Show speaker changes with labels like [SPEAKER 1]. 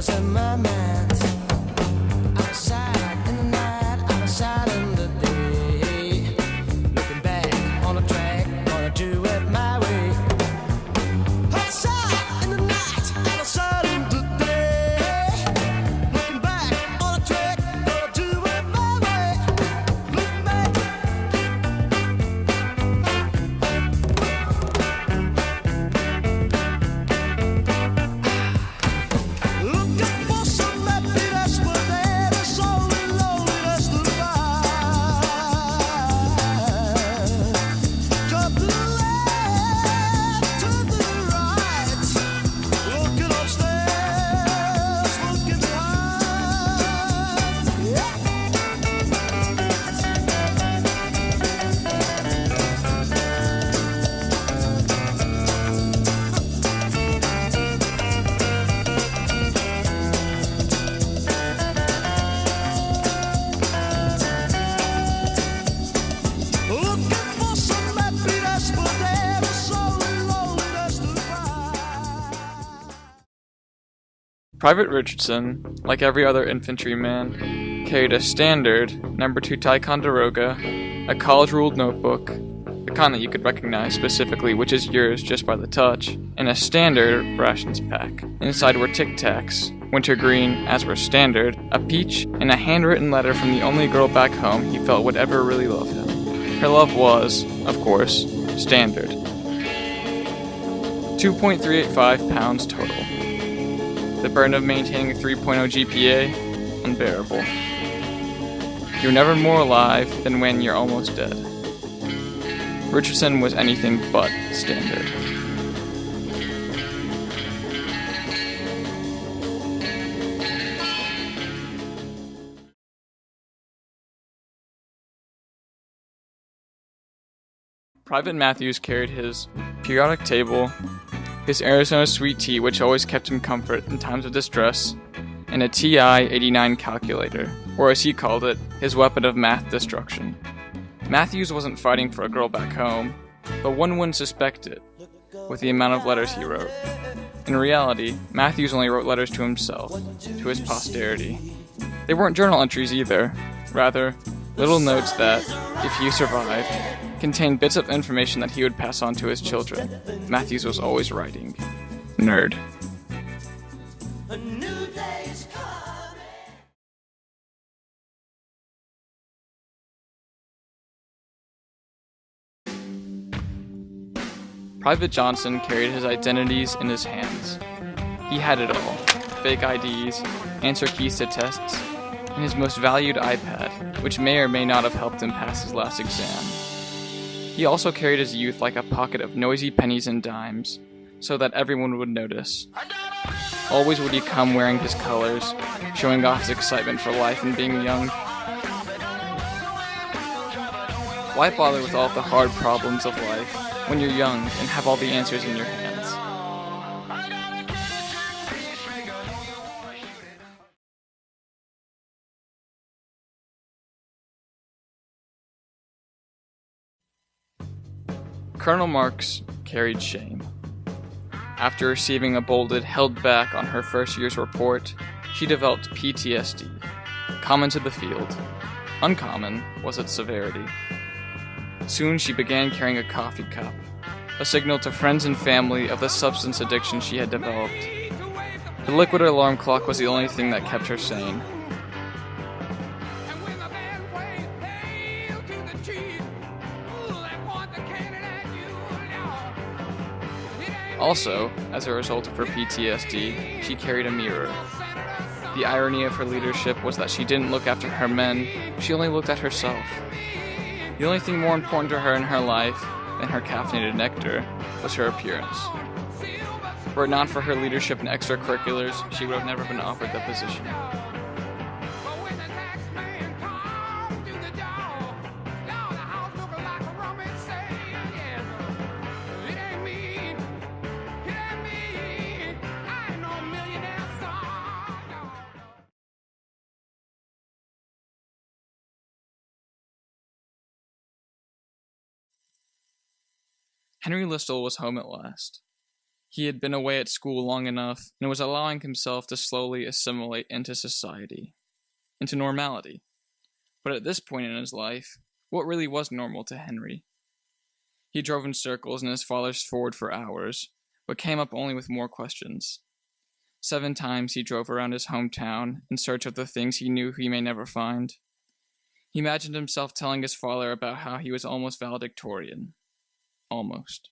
[SPEAKER 1] was in my mind. Outside in the night, outside in the day. Looking back on the track, gonna do it my way. Outside in the night, outside in the day. Looking back on the track, gonna do it my way. Looking back. Looking for some happiness, but there is only loneliness to find. To the left, to the right, looking upstairs, looking behind. Yeah. Looking for some happiness, but there is only loneliness to find.
[SPEAKER 2] Private Richardson, like every other infantryman, carried a standard No. 2 Ticonderoga, a college-ruled notebook, the kind that you could recognize specifically which is yours just by the touch, and a standard rations pack. Inside were Tic Tacs, wintergreen, as were standard, a peach, and a handwritten letter from the only girl back home he felt would ever really love him. Her love was, of course, standard. 2.385 pounds total. The burden of maintaining a 3.0 GPA, unbearable. You're never more alive than when you're almost dead. Richardson was anything but standard. Private Matthews carried his periodic table, his Arizona sweet tea which always kept him comfort in times of distress, and a TI-89 calculator, or as he called it, his weapon of math destruction. Matthews wasn't fighting for a girl back home, but one wouldn't suspect it, with the amount of letters he wrote. In reality, Matthews only wrote letters to himself, to his posterity. They weren't journal entries either, rather, little notes that, if he survived, contained bits of information that he would pass on to his children. Matthews was always writing. Nerd.
[SPEAKER 1] A new day is coming.
[SPEAKER 2] Private Johnson carried his identities in his hands. He had it all. Fake IDs, answer keys to tests, and his most valued iPad, which may or may not have helped him pass his last exam. He also carried his youth like a pocket of noisy pennies and dimes, so that everyone would notice. Always would he come wearing his colors, showing off his excitement for life and being young. Why bother with all of the hard problems of life when you're young and have all the answers in your hands? Colonel Marks carried shame. After receiving a bolded held back on her first year's report, she developed PTSD, common to the field. Uncommon was its severity. Soon she began carrying a coffee cup, a signal to friends and family of the substance addiction she had developed. The liquid alarm clock was the only thing that kept her sane. Also, as a result of her PTSD, she carried a mirror. The irony of her leadership was that she didn't look after her men, she only looked at herself. The only thing more important to her in her life than her caffeinated nectar was her appearance. Were it not for her leadership and extracurriculars, she would have never been offered the position. Henry Listle was home at last. He had been away at school long enough and was allowing himself to slowly assimilate into society, into normality. But at this point in his life, what really was normal to Henry? He drove in circles in his father's Ford for hours, but came up only with more questions. 7 times he drove around his hometown in search of the things he knew he may never find. He imagined himself telling his father about how he was almost valedictorian. Almost.